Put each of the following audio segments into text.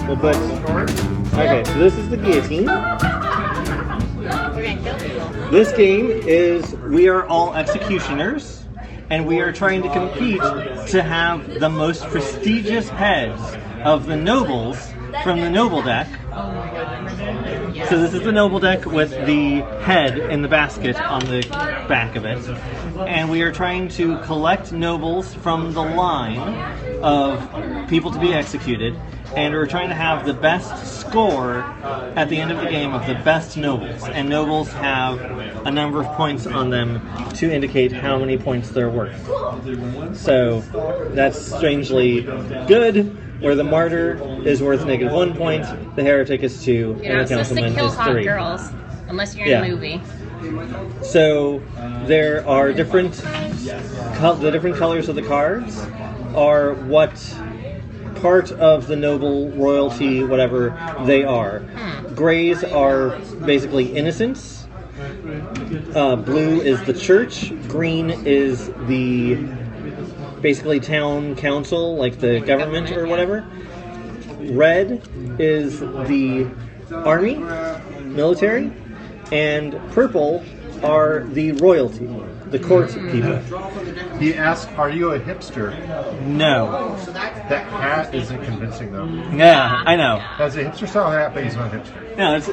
We'll put... Okay, so this is the Guillotine. This game is we are all executioners, and we are trying to compete to have the most prestigious heads of the nobles from the noble deck. So this is the noble deck with the head in the basket on the back of it. And we are trying to collect nobles from the line of people to be executed. And we're trying to have the best score at the end of the game of the best nobles. And nobles have a number of points on them to indicate how many points they're worth. So that's strangely good. Where the martyr is worth -1 point, the heretic is 2, and the councilman is 3. Girls, unless you're in a movie. So there are the different colors of the cards are what part of the noble royalty, whatever they are. Grays are basically innocents. Blue is the church. Green is the basically town council, like the government or whatever. Red is the army, military, and purple are the royalty, the court people. He asked, "Are you a hipster?" No. That hat isn't convincing though. Yeah, I know. That's a hipster style hat, but he's not a hipster. No, it's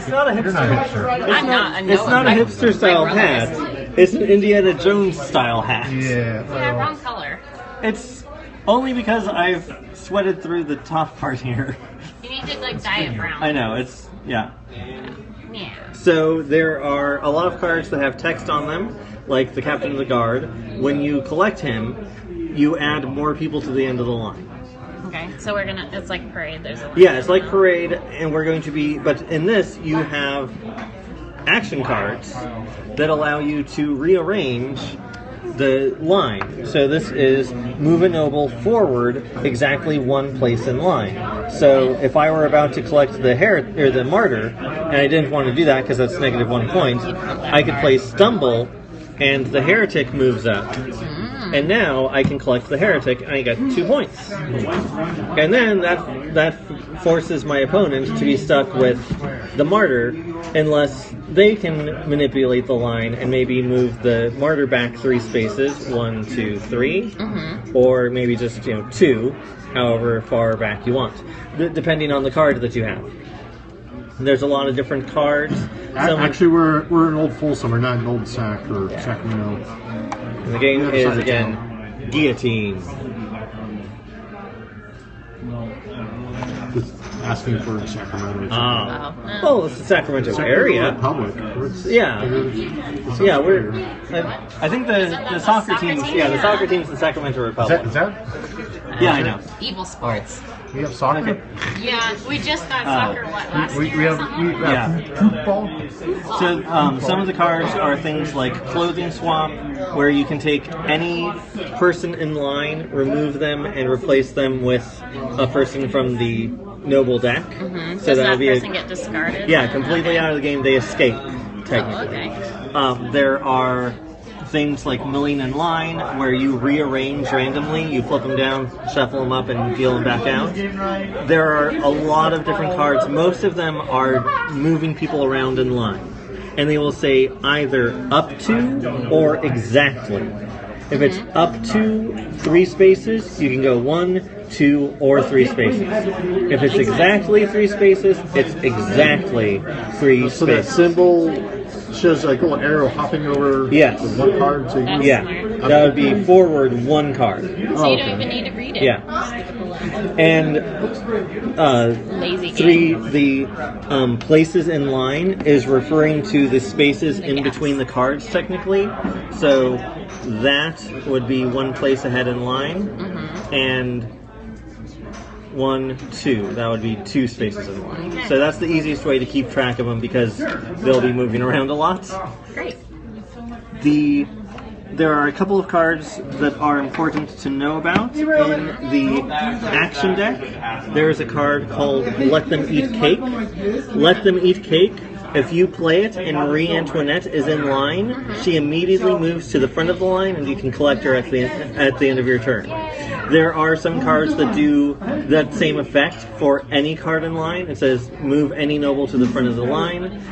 not a hipster. You're not a hipster. It's not a hipster style hat. It's an Indiana Jones style hat. Yeah. Yeah, wrong color. It's only because I've sweated through the top part here. You need to dye it brown. I know, it's, yeah. Yeah. So there are a lot of cards that have text on them, like the Captain of the Guard. When you collect him, you add more people to the end of the line. Okay, so it's like parade, there's a line. Yeah, it's like parade, and we're going to be, but in this you have action cards that allow you to rearrange the line. So this is move a noble forward exactly one place in line. So if I were about to collect the martyr, and I didn't want to do that because that's -1 point, I could play stumble, and the heretic moves up. And now I can collect the heretic, and I get 2 points. And then that forces my opponent to be stuck with the martyr, unless they can manipulate the line and maybe move the martyr back 3 spaces, 1, 2, 3, or maybe just 2, however far back you want, depending on the card that you have. There's a lot of different cards. Actually, we're an old Folsom, we're not an old Sac or Sacramento. And the game is, again, Guillotine. Just asking for Sacramento. Well, it's the Sacramento area. Republic. Yeah. Yeah, I think the soccer team. Yeah, the soccer team's the Sacramento Republic. Is that? Yeah, I know. Evil sports. We have soccer? Okay. Yeah, we just got soccer last We year or have something? football? So some of the cards are things like clothing swap, where you can take any person in line, remove them, and replace them with a person from the noble deck. So Does that be person get discarded? Yeah, completely out of the game. They escape, technically. There are things like milling in line, where you rearrange randomly, you flip them down, shuffle them up, and deal them back out. There are a lot of different cards. Most of them are moving people around in line, and they will say either up to or exactly. If it's up to 3 spaces, you can go 1, 2, or 3 spaces. If it's exactly 3 spaces, it's exactly 3 spaces. So that symbol shows like a little arrow hopping over one card. So you that would be forward 1 card. So you don't even need to read it. Yeah. And the places in line is referring to the spaces in between the cards, technically. So that would be 1 place ahead in line, and 1, 2. That would be 2 spaces in line. Okay. So that's the easiest way to keep track of them, because they'll be moving around a lot. Great. There are a couple of cards that are important to know about. In the action deck, there is a card called Let Them Eat Cake. Let Them Eat Cake If you play it and Marie Antoinette is in line, she immediately moves to the front of the line, and you can collect her at the end of your turn. There are some cards that do that same effect for any card in line. It says move any noble to the front of the line.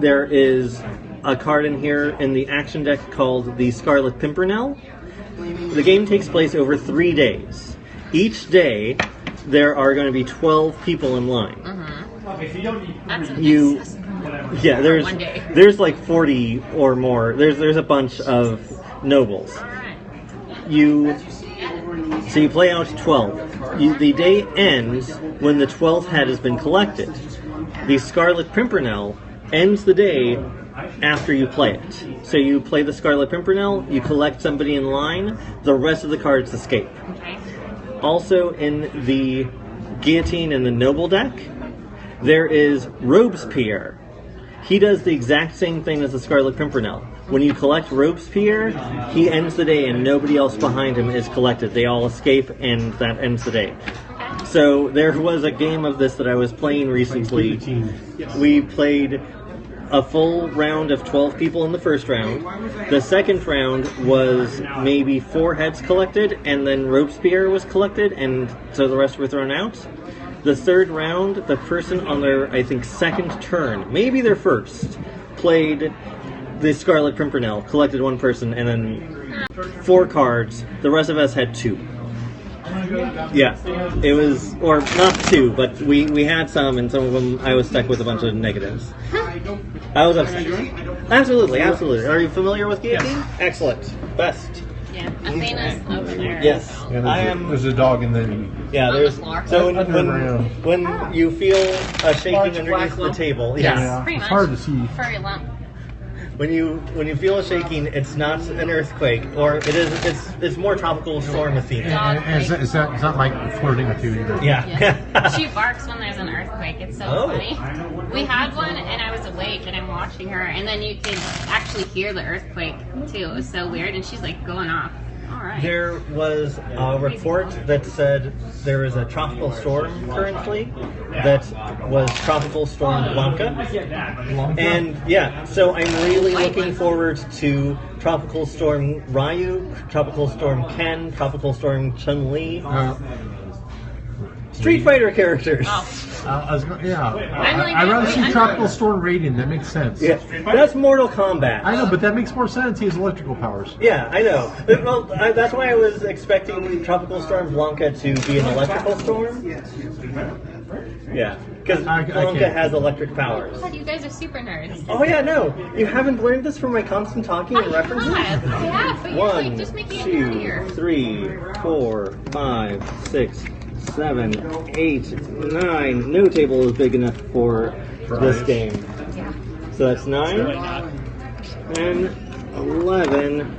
There is a card in here in the action deck called the Scarlet Pimpernel. The game takes place over 3 days. Each day, there are going to be 12 people in line. That's Yeah, one day. there's like 40 or more. There's a bunch of nobles. So you play out 12. The day ends when the 12th head has been collected. The Scarlet Pimpernel ends the day after you play it. So you play the Scarlet Pimpernel, you collect somebody in line, the rest of the cards escape. Okay. Also in the Guillotine and the Noble deck, there is Robespierre. He does the exact same thing as the Scarlet Pimpernel. When you collect Robespierre, he ends the day and nobody else behind him is collected. They all escape and that ends the day. So there was a game of this that I was playing recently. We played a full round of 12 people in the first round. The second round was maybe 4 heads collected, and then Robespierre was collected, and so the rest were thrown out. The third round, the person on their, I think, second turn, maybe their first, played the Scarlet Pimpernel, collected 1 person, and then 4 cards. The rest of us had 2. Yeah, it was, or not 2, but we had some, and some of them I was stuck with a bunch of negatives. I was upset. Absolutely. Are you familiar with Guillotine? Yes. Excellent. Best. Yeah, Athena's over there. Yes. Yeah, I am. There's a dog in the... Yeah, On the there's. floor. So Around. when you feel a shaking Large underneath black the lump. table, Yes. yes. Pretty It's much. hard to see. Furry lump. When you feel a shaking, it's not an earthquake, or it's more tropical storm Athena. And is that like flirting with you either? Yeah. Yeah. She barks when there's an earthquake. It's so Oh. funny. We had one, and I was awake, and I'm watching her, and then you could actually hear the earthquake too. It was so weird, and she's like going off. All right. There was a report that said there is a tropical storm currently that was Tropical Storm Blanca. And yeah, so I'm really looking forward to Tropical Storm Ryu, Tropical Storm Ken, Tropical Storm Chun-Li. Street Fighter characters. I'd rather see Tropical Storm Radiant. That makes sense. Yeah, that's Mortal Kombat. I know, but that makes more sense. He has electrical powers. Yeah, I know. Well, that's why I was expecting Tropical Storm Blanca to be an electrical storm. Yeah, because Blanca has electric powers. God, you guys are super nerds. Oh yeah, no, you haven't learned this from my constant talking and references. I have, but you're like 1, just making it easier. 2, 3, 4, 5, 6, 7, 8, 9. No table is big enough for this game. Yeah. So that's 9, 10, 11,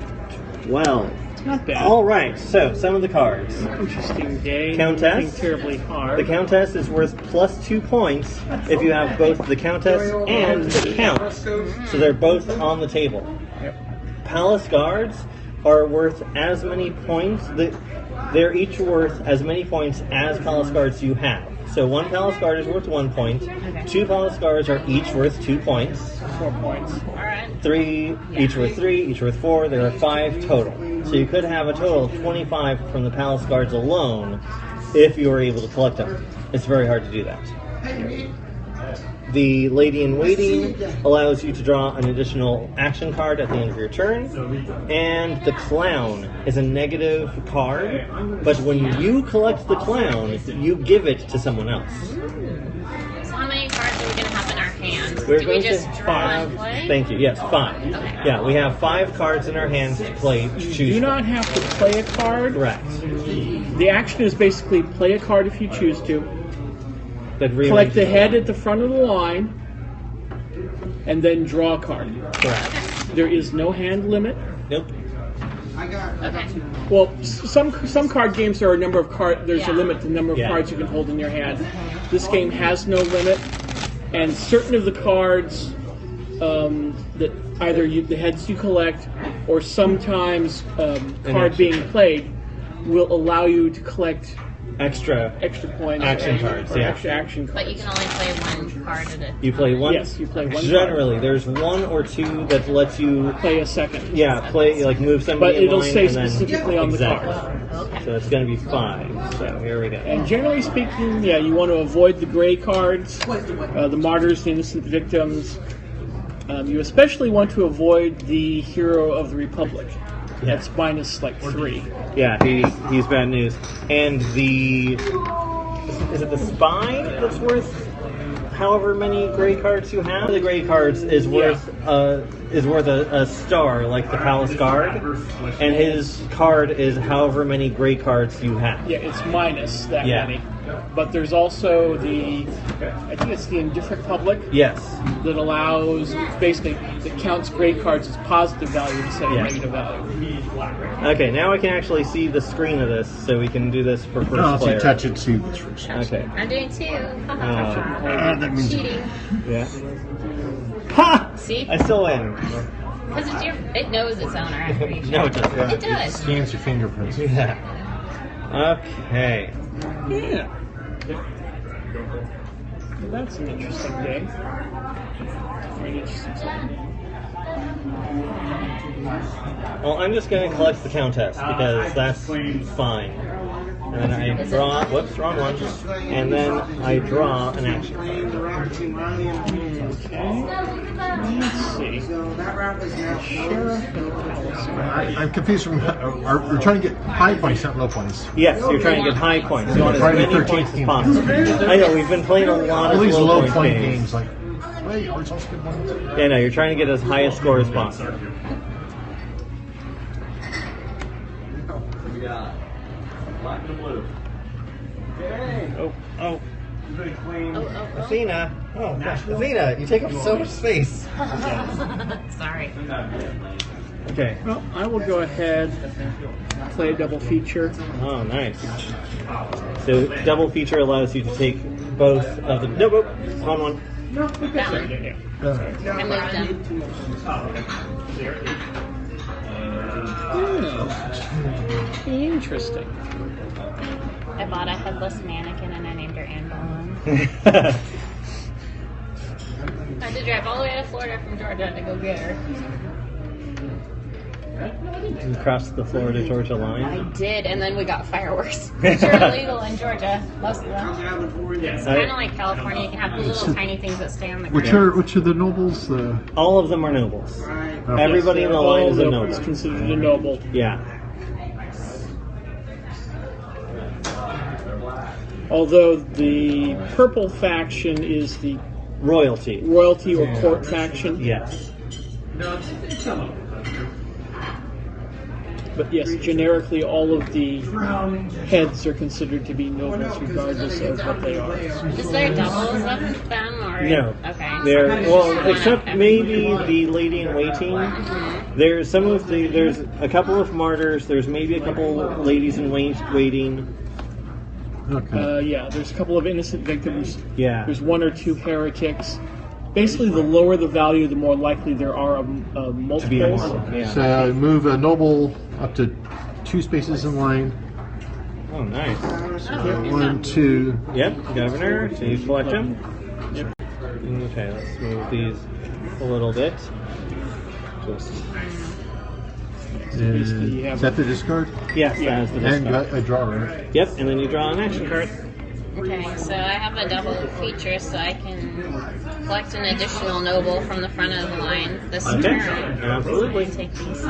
12. Not bad. All right, so some of the cards. Interesting day. Countess. Nothing terribly hard. The Countess is worth plus 2 points if you have both the Countess and the Count. So they're both on the table. Palace Guards are worth as many points. They're each worth as many points as Palace Guards you have. So 1 Palace Guard is worth 1 point. 2 Palace Guards are each worth 2 points. 4 points. All right. 3, each worth 3, each worth 4. There are 5 total. So you could have a total of 25 from the Palace Guards alone if you were able to collect them. It's very hard to do that. The Lady in Waiting allows you to draw an additional action card at the end of your turn. And the Clown is a negative card, but when you collect the Clown, you give it to someone else. So how many cards are we going to have in our hands? We're Do going we just to draw have, and play? thank you, yes, 5. Okay. Yeah, we have 5 cards in our hands to play, to choose You do from. not have to play a card. Correct. The action is basically play a card if you choose to. That Collect the rearranges head at the front of the line, and then draw a card. Correct. There is no hand limit. Nope. Okay. Well, some card games there are a number of cards. There's a Yeah. limit to the number of Yeah. cards you can hold in your hand. This game has no limit, and certain of the cards that either the heads you collect or sometimes card action being card. played will allow you to collect extra points. action cards. Yeah. Extra action cards. But you can only play one card at a time. You play one? Yes, you play one Generally, there's one or two that lets you play a second. Yeah, play like move somebody But in it'll line say and then, specifically on the exactly. card. Okay. So it's going to be 5. So here we go. And generally speaking, yeah, you want to avoid the gray cards, the martyrs, the innocent victims. You especially want to avoid the hero of the Republic. Yeah. That's minus like 3. Yeah, he's bad news. And the is it the spy that's worth however many gray cards you have? The gray cards is worth a star, like the Palace Guard, and his card is however many gray cards you have. Yeah, it's minus that Yeah. many. But there's also I think it's the indifferent public. Yes. That allows, basically, that counts gray cards as positive value instead of Yes. negative value. Okay, now I can actually see the screen of this, so we can do this for first No, if player. you touch it, see what's first. Okay. I'm doing 2. That means Cheating. Yeah. Ha! See? I still win. Because it knows its owner after each. No, it doesn't. It does. scans your fingerprints. Yeah. Okay. Yeah. Well, that's an interesting game. Very interesting. Well, I'm just going to collect the Countess because that's fine. And then I draw, whoops, wrong one. And then I draw an action. Let's see. I'm confused from. We're trying to get high points, not low points. Yes, you're trying to get high points. You want as Trying to many 13 points as possible. I know, we've been playing a lot All of these low low point point games. games, like, wait, are these also good ones? Yeah, no, you're trying to get as high a score as possible. Oh. Athena. Oh, gosh. Athena, you take up so much space. Sorry. Okay. Well, I will go ahead, play a double feature. Oh, nice. So, double feature allows you to take both of the. Nope, wrong one. That one. I moved them. Interesting. I bought a headless mannequin and I named her Anne Boleyn. I had to drive all the way to Florida from Georgia to go get her. You crossed the Florida-Georgia line. I did, and then we got fireworks, which are illegal in Georgia, most of them. It's kind of like California. You can have little tiny things that stay on the ground. Which are the nobles? All of them are nobles. Everybody in the line is a All noble. is considered a noble. Yeah. Although the purple faction is the Royalty. royalty or court faction. Yes. But yes, generically all of the heads are considered to be nobles regardless of what they are. Is there doubles of them, or No. Okay. There, So well, there's except one. maybe the lady in waiting. There's there's a couple of martyrs. There's maybe a couple ladies in waiting. Okay. Yeah, there's a couple of innocent victims. Yeah. There's 1 or 2 heretics. Basically, the lower the value, the more likely there are To be a multiples. martyr. Yeah. So move a noble up to 2 spaces in line. Oh, nice. Oh, 1, 2. Yep, governor. So you select him. Okay, let's move these a little bit. Just Is that the discard? yes, that is the And discard. a draw, right? Yep, and then you draw an action card. Okay, so I have a double feature, so I can collect an additional noble from the front of the line this Okay, turn. absolutely. Take these.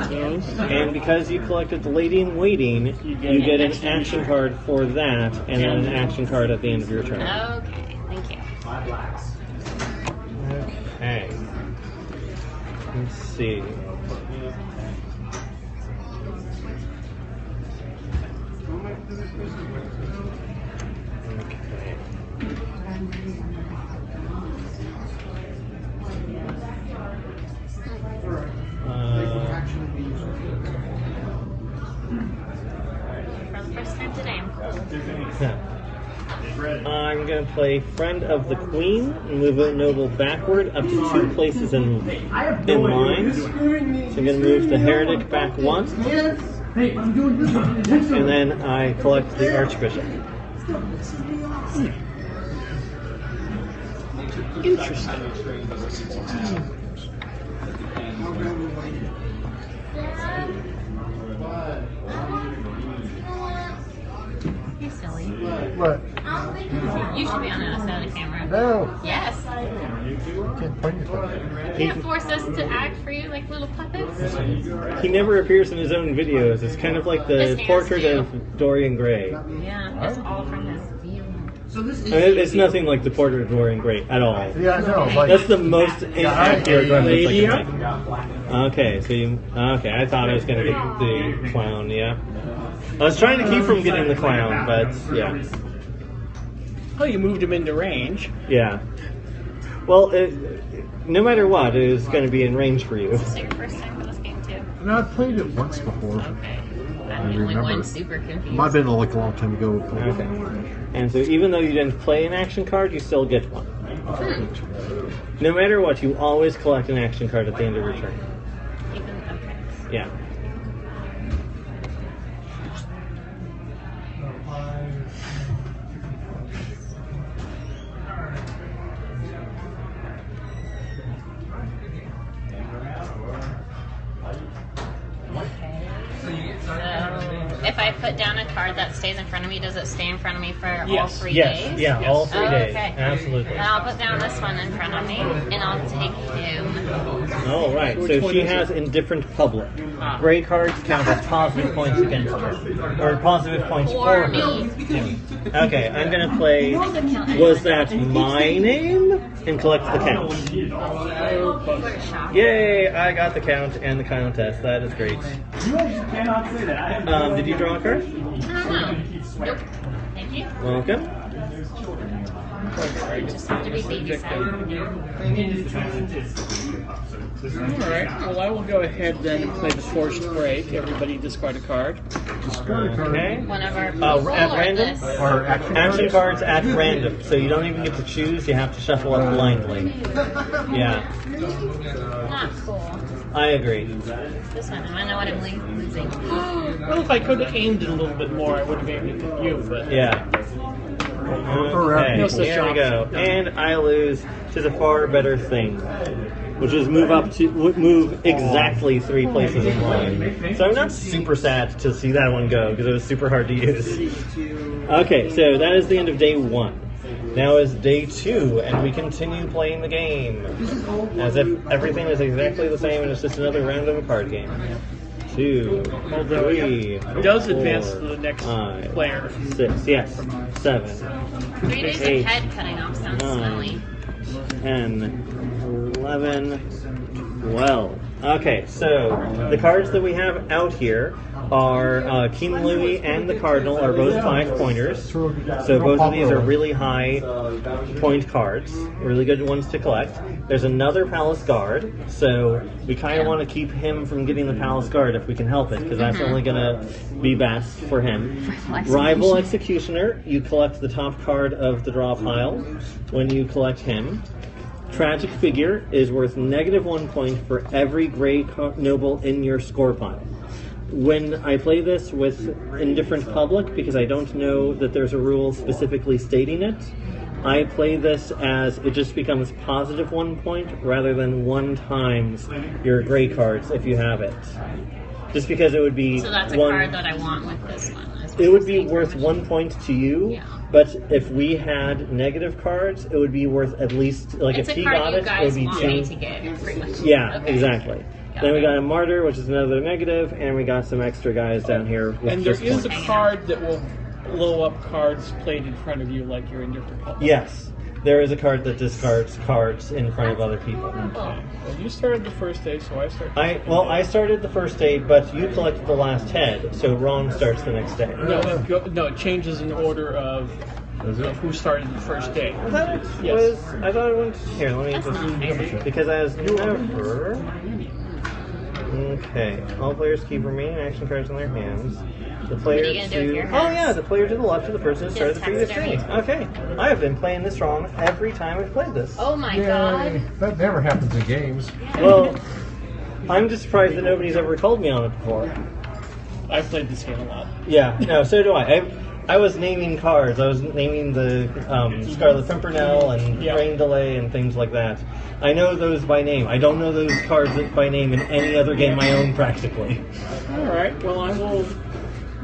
And because you collected the lady in waiting, you get an action card for that, and then an action card at the end of your turn. Okay, thank you. Okay. Let's see. Okay. For the first time today, I'm cool. I'm going to play Friend of the Queen and move a noble backward up to 2 places in line. So I'm going to move the heretic back 1. And then I collect the Archbishop. Interesting. You're silly. What? You should be on the other side of the camera. No. Yes. Can't point it. You can't force us to act for you like little puppets. He never appears in his own videos. It's kind of like the His hands portrait do. of Dorian Gray. Yeah, it's all from his view. It's nothing like the portrait of Dorian Gray at all. Yeah, I know. Like, That's the most inaccurate reference I Yeah. can make. Okay, so you... Okay, I thought I was going to get the clown, yeah. I was trying to keep from getting the clown, but yeah. Oh, you moved him into range. Yeah. Well, no matter what, it is going to be in range for you. Is this your first time for this game, too? no, I've played it once before. Okay. I I'm the only remember. one super confused. Might have been like a long time ago. Okay. And so even though you didn't play an action card, you still get one. No matter what, you always collect an action card at the end of your turn. Okay. Yeah. So, if I put down a card that stays in front of me, does it stay in front of me for all Yes. 3 Yes. days? Yeah, all 3 days. Okay. Absolutely. And I'll put down this one in front of me, and I'll take him. All right. Which So one she is has it? indifferent public. Ah. Gray cards count as positive points against her, or positive points For for me. her. Okay, I'm gonna play. Was that my name? And collect the count. Yay! I got the count and the contest. That is great. Did you draw a card? Nope. Thank you. Welcome. Just have to be babysat. Alright, well I will go ahead then and play the Forced Break. Everybody discard a card. Okay. One of our people At or random? this? Or action Action cards? cards at random, so you don't even get to choose. You have to shuffle up blindly. Yeah, Not cool. I agree. This one, I know what I'm losing. Well, if I could have aimed it a little bit more, I would have aimed it at you, but... Yeah. Okay, No such here we go. option. And I lose to the far better thing, which is move exactly 3 places in line. So I'm not super sad to see that one go because it was super hard to use. Okay, so that is the end of day 1. Now is day 2, and we continue playing the game as if everything is exactly the same and it's just another round of a card game. 2, 3, It does 4, advance to the next 5, player. 6, yes, 7, 3 days Eight. of head cutting off sounds Nine. smelly. 10, 11, 12. Okay, so the cards that we have out here are King Louis and the Cardinal are both 5-pointers. So both of these are really high point cards, really good ones to collect. There's another Palace Guard, so we kind of want to keep him from getting the Palace Guard if we can help it, because that's only going to be best for him. Rival Executioner, you collect the top card of the draw pile when you collect him. Tragic Figure is worth -1 point for every gray noble in your score pile. When I play this with indifferent public, because I don't know that there's a rule specifically stating it, I play this as it just becomes +1 point rather than 1 times your gray cards if you have it. Just because it would be So that's a card that I want with this one. is what it would you're be saying. worth 1 point to you, Yeah. but if we had negative cards, it would be worth at least, like It's if a he card got you it, it would guys be want me 2. to get, pretty much. Yeah, Okay. exactly. Got Then we it. got a Martyr, which is another negative, and we got some extra guys down here with And there just is a points. card that will blow up cards played in front of you like you're in different public. Yes, there is a card that discards cards in front of other people. Cool. Well, you started the first day, so I started. I started the first day, but you collected the last head, so Ron starts the next day. No, it changes in order of who started the first day. I thought it Yes. I thought it went here. Let me That's not fair. just because as never. Okay, all players keep remaining action cards in their hands. The player you gonna do with your oh hands? yeah, the player to the left of the person who started the previous taxidermy. day. Okay, I have been playing this wrong every time I've played this. Oh my god. Yay. That never happens in games. Well, I'm just surprised that nobody's ever called me on it before. I've played this game a lot. Yeah, no, so do I. I was naming cards. I was naming the Scarlet Pimpernel and Rain Delay and things like that. I know those by name. I don't know those cards by name in any other game I own practically. All right. Well, I will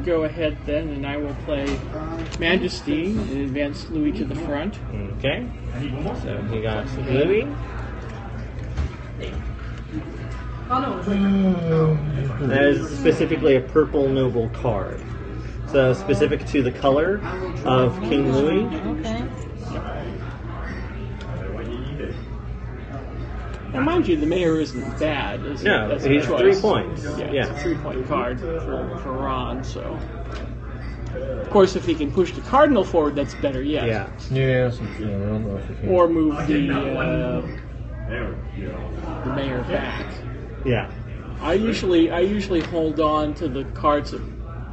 go ahead then, and I will play Majesty and advance Louis to the front. Okay. So you got Louis. That is specifically a purple noble card. So specific to the color of King Louis. Okay. And mind you, the mayor isn't bad. No, That's he's choice. 3 points. Yeah, it's a 3-point card for Ron, so... Of course, if he can push the cardinal forward, that's better yet. Yeah. Yeah, I don't know if we can. Or move the mayor back. Yeah. I usually hold on to the cards that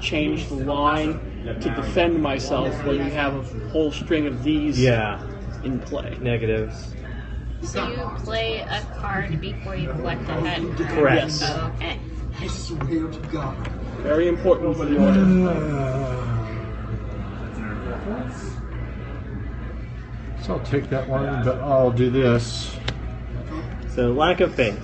change the line to defend myself when we have a whole string of these in play. Negatives. So you play a card before you collect a head? Correct. Yes. Oh, okay. I swear to God. Very important for the order. So I'll take that one, but I'll do this. So lack of faith.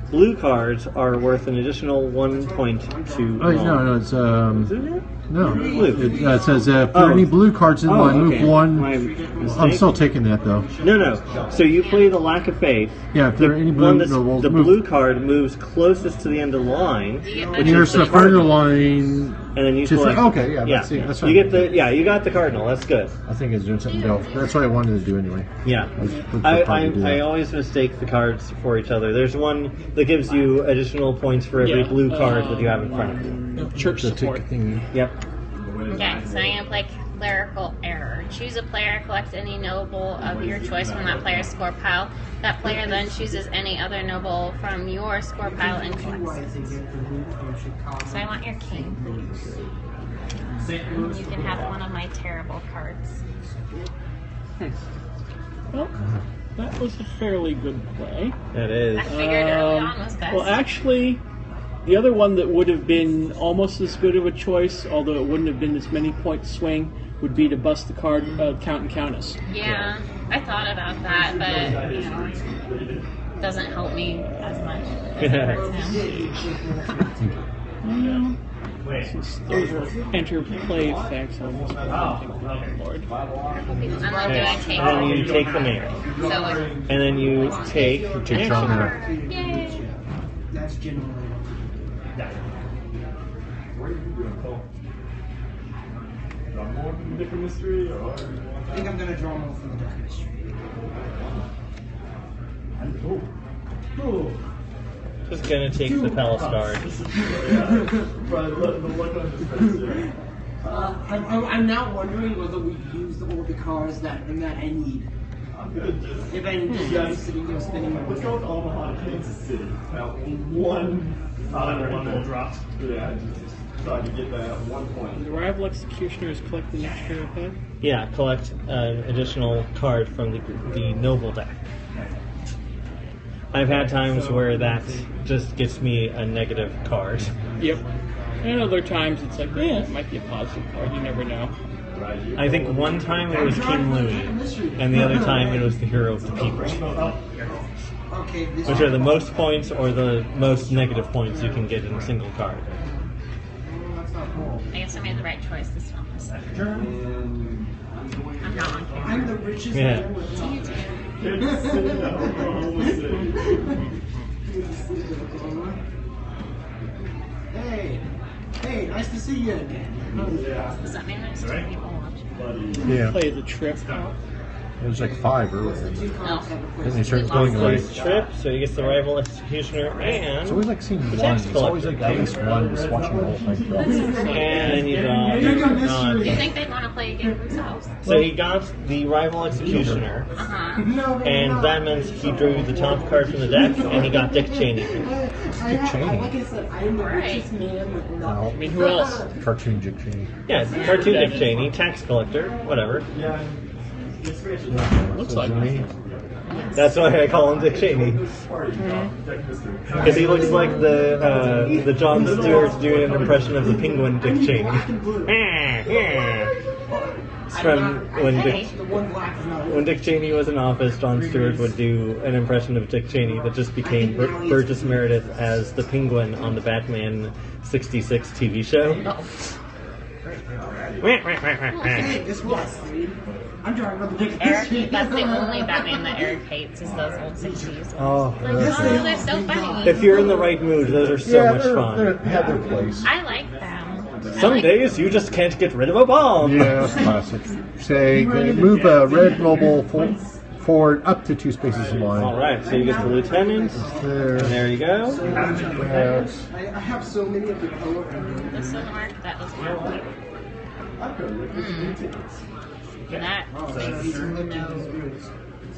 Blue cards are worth an additional 1 point to. Oh no, it's no. Blue. It says if there are any blue cards in line, move one. My I'm mistake. still taking that though. No. So you play the lack of faith. Yeah, if there are any One blue, that's, no, we'll the move. blue card moves closest to the end of the line, which Here's is the the further cardinal. line. And then you to select. okay, yeah, that's You fine. get the you got the cardinal. That's good. I think it's doing something else. That's what I wanted to do anyway. Yeah. I always mistake the cards for each other. There's one that gives you additional points for every blue card that you have in front of you. Church support. Thing. Yep. Okay, so I'm going to play Clerical Error. Choose a player, collect any noble of your choice from that player's score pile. That player then chooses any other noble from your score pile and collects it. So I want your king, please. And you can have one of my terrible cards. Well, that was a fairly good play. That is. I figured early on was best. Well, actually, the other one that would have been almost as good of a choice, although it wouldn't have been as many point swing, would be to bust the card Count and Countess. Yeah, I thought about that, but you know, it doesn't help me as much as it hurts him. Since those are interplay effects, I'll just take the Lord. And then do I take And then you take the mayor. So And then you take action card. yay! That's generally. I think I'm gonna draw more from the dark mystery. Just gonna take the palace card. I'm now wondering whether we used all the cards that I need. If I just sitting here spending my Let's go with Omaha, Kansas City. One drop. Yeah, so I could get that 1 point. The rival executioners collect the next pair of head. Yeah, collect an additional card from the noble deck. I've had times where that just gets me a negative card. Yep. And other times it's like, yeah, it might be a positive card. You never know. I think one time it was King Louis, and the other time it was the Hero of the People, Okay, this which are the most points or the most negative points you can get in a single card. I guess I made the right choice this one. I'm not on camera. I'm the richest Yeah. man with It's Hey, nice to see you again. Does that mean there's 2 people watching? Yeah, Play the trip. it was like 5 earlier. No. Then they started going away. Trip, so he gets the rival executioner, It's always like seeing one. tax It's always collector. like at least one just watching the whole thing. And then you draw. Do you think they'd want to play a game themselves? So he got the rival executioner, Uh-huh. and that meant he drew the top card from the deck, and he got Dick Cheney. Dick Cheney. Like I said, I'm the Right. richest man with No, I mean, who else? cartoon Dick Cheney. Yeah, cartoon Dick Cheney, tax collector, whatever. Looks like me. That's why I call him Dick Cheney. Because he looks like the Jon Stewart doing an impression of the penguin Dick Cheney. It's from when Dick Cheney was in office, Jon Stewart would do an impression of Dick Cheney that just became Burgess Meredith as the penguin on the Batman 66 TV show. This was. I'm drawing rubber ducky. Eric, that's the only Batman that Eric hates is those old 60s. Oh, They're so funny. if you're in the right mood, those are so much fun. They have their place. I like them. Some days you just can't get rid of a bomb. Yeah, that's classic. Say, move a red noble forward up to 2 spaces in line. All right, so you get the lieutenant. There you go. I have so many of the color. This doesn't work. That doesn't work. That makes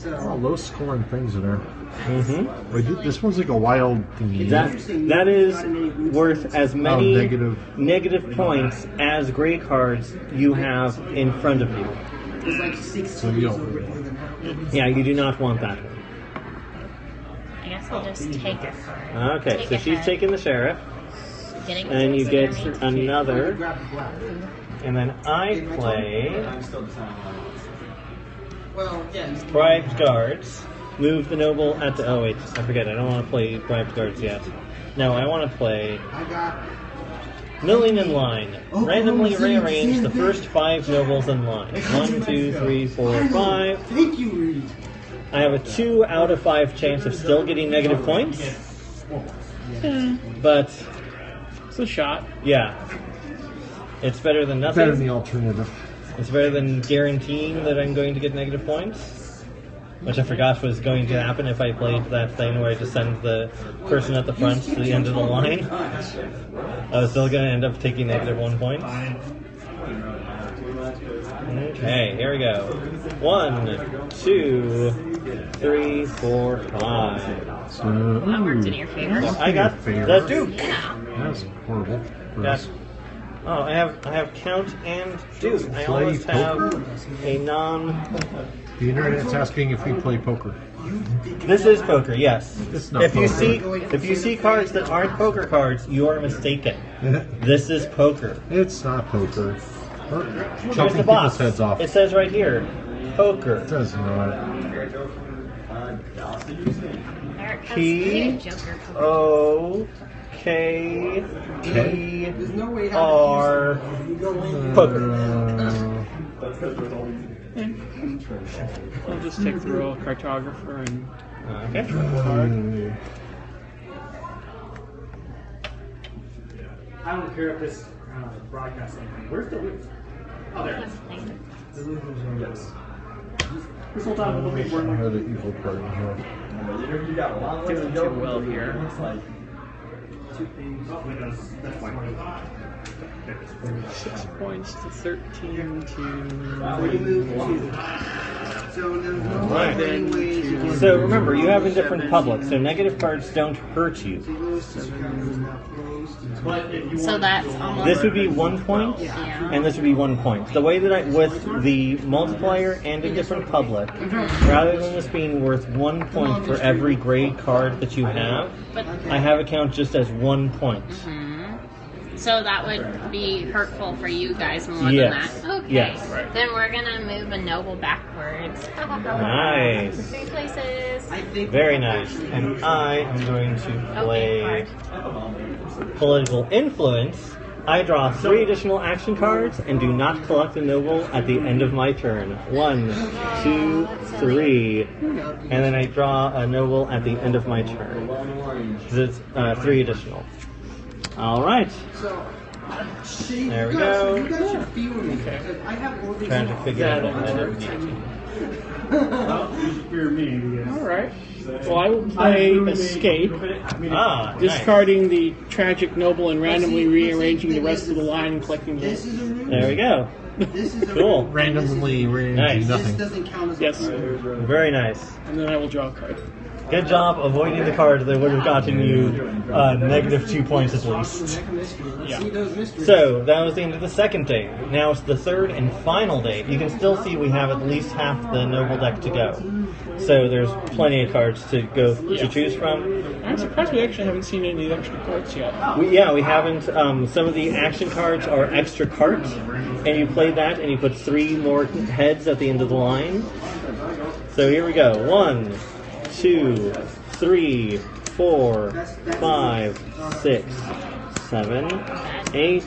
no. Oh, low scoring things in there. Mm-hmm. Wait, this one's like a wild thing. That is worth as many negative points as gray cards you have in front of you. There's like 6 So you don't- over them. Yeah, you do not want that one. I guess I'll just take a card. Okay, so she's taking the sheriff, Getting and you get closer to me. another, Grab the black. and then I play Well, yeah. bribed guards. Move the noble at the. Oh wait, I forget. I don't want to play bribed guards yet. No, I want to play I got. milling in line. Randomly rearrange the first 5 nobles in line. 1, 2, 3, 4, 5. Thank you, Reed. I have a 2 out of 5 chance of still getting negative points. But It's a shot. yeah, it's better than nothing. Better than the alternative. It's better than guaranteeing that I'm going to get negative points, which I forgot was going to happen if I played that thing where I just send the person at the front to the end of the line. I was still going to end up taking negative 1 point. Okay, here we go. 1, 2, 3, 4, 5. So, That worked in your favor. I got the Duke. Yeah. That's horrible. for Got, us. oh, I have Count and Duke. I Play almost have a non. The internet's asking if we play poker. This is poker, yes. It's not If you poker. see cards that aren't poker cards, you are mistaken. This is poker. It's not poker. We're Here's chopping the people's box. heads off. It says right here, poker. It does not. Eric has P Joker. O K E There's no way R you go in. poker. I'll just take the royal cartographer and Okay. I don't care if this broadcast anything. Where's the loop? Oh, there it is. The loop is on this. This whole time I'm looking for I had an evil part in here. You got a long way to doing go. too well here. Looks like 2 things. Oh, wait, that's fine. 6 points to 13 to. We move 2. So there's no Right. ways you can. So remember, you have a different public, so negative cards don't hurt you. But if you So want that's almost. This would be 1 point, Yeah. and this would be 1 point. The way that with the multiplier and a different public, rather than this being worth 1 point for every gray card that you have, But, I have it count just as 1 point. so that would be hurtful for you guys more Yes. than that. Okay. Yes. Then we're gonna move a noble backwards. Nice. 3 places. I think Very nice. And I am going to play Okay, political influence. I draw 3 additional action cards and do not collect a noble at the end of my turn. 1, 2, 3. And then I draw a noble at the end of my turn. 'Cause it's 3 additional. All right. So, see, There we you guys, go. You guys should feel me. Because I have all these. Trying to figure out what I don't need. you should fear me. Because Alright. Well, I will play Escape, Ah, nice. discarding the tragic noble and randomly rearranging the rest of the line and collecting This the. is a new. There we go. This is a Cool. Randomly Nice. rearranging This nothing. doesn't count as Yes. a Very nice. And then I will draw a card. Good job avoiding the card that would have gotten you negative 2 points at least. So that was the end of the second day. Now it's the third and final day. You can still see we have at least half the noble deck to go. So there's plenty of cards to go to choose from. I'm surprised we actually haven't seen any of the extra cards yet. We haven't. Some of the action cards are extra cards, and you play that, and you put 3 more heads at the end of the line. So here we go. 1, 2, 3, 4, 5, 6, 7, 8,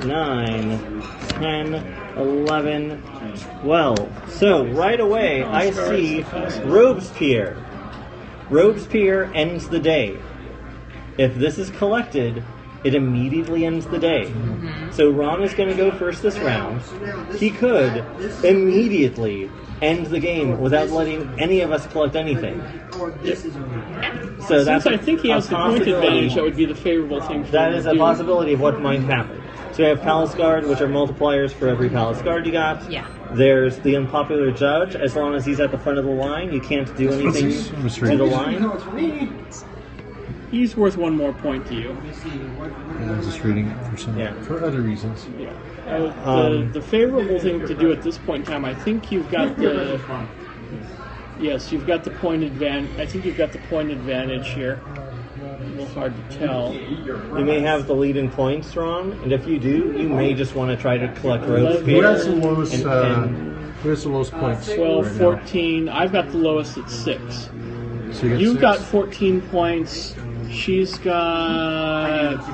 9, 10, 11, 12. So right away, I see Robespierre. Robespierre ends the day. If this is collected, it immediately ends the day. So Ron is going to go first this round. He could immediately end the game without letting any of us collect anything. So that's I think he has the point advantage. That would be the favorable thing for that him is to a do. possibility of what might happen. So we have Palace Guard, which are multipliers for every Palace Guard you got. Yeah. There's the unpopular judge. As long as he's at the front of the line, you can't do anything to the line. He's worth 1 more point to you. I was just reading it for other reasons. Yeah. The favorable thing to do at this point in time, I think you've got the. Yes, you've got the point advantage. I think you've got the point advantage here. A little hard to tell. You may have the lead in points, Ron, and if you do, you may just want to try to collect Robespierre. Who has the lowest? and Who has the lowest points? 12, right 14. I've got the lowest at 6. now? So You've 6? got 14 points. She's got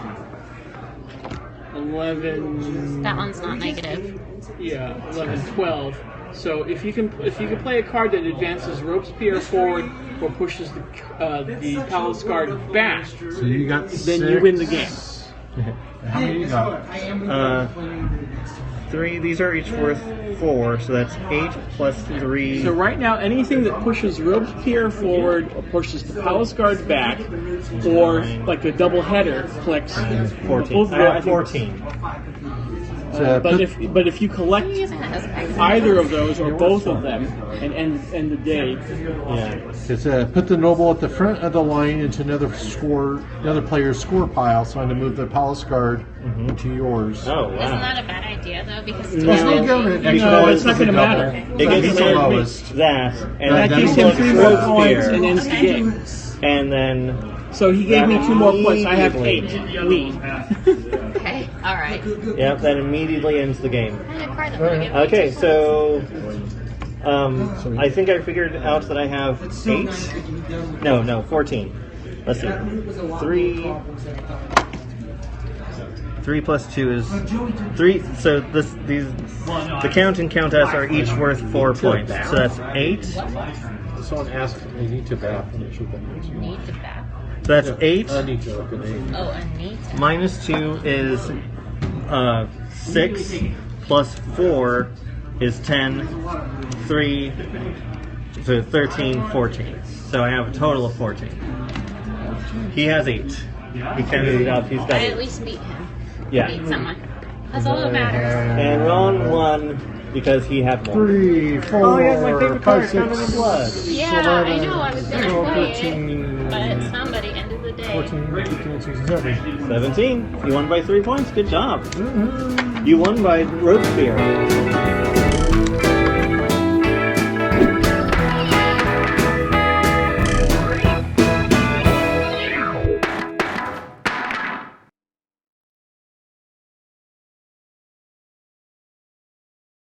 11. That one's not negative. Yeah, 11, 12. So if you can play a card that advances Robespierre forward or pushes the Palace Guard back, So you got then you win the game. How many you got? 3. These are each worth 4, so that's 8 plus 3. So right now, anything that pushes Robespierre forward or pushes the Palace Guard back, or like a double header collects 14. both of I them. have 14. But if you collect either of those or both of them and end the day, Yeah. It's put the noble at the front of the line into another player's score pile. So I'm going to move the Palace Guard into yours. Oh, Isn't wow. that a bad idea though? Because There's no government. no, it's not going to matter. It gets It's the lowest. that, and That that gives is him what 3 more points Robespierre, and ends the game. and then So he gave me 2 more points. I have 8 Immediately. lead. okay, all right. yep, that immediately ends the game. And a card that would give me Okay, just so I think I figured out that I have 8. No, 14. Let's see. 3 plus 2 is 3. So the Count and Countess are each worth 4 points. So that's 8. Someone asked, "I need to bath." need to back. So that's 8. need to open 8. Oh, a need to. Minus 2 is 6. Plus 4 is 10. 3. So 13, 14. So I have a total of 14. He has 8. He counted it up. He's got I at 8. least beat him. Yeah. Beat someone. That's all that matters. And Ron won because he had more. 3, 4, Oh, he has my favorite 5, card, Fountain of 6, Blood. Yeah, 11, I know. I was gonna 12, play 13, it, but somebody ended the day. 14, 15, 16, 17. 17. You won by 3 points. Good job. You won by Robespierre.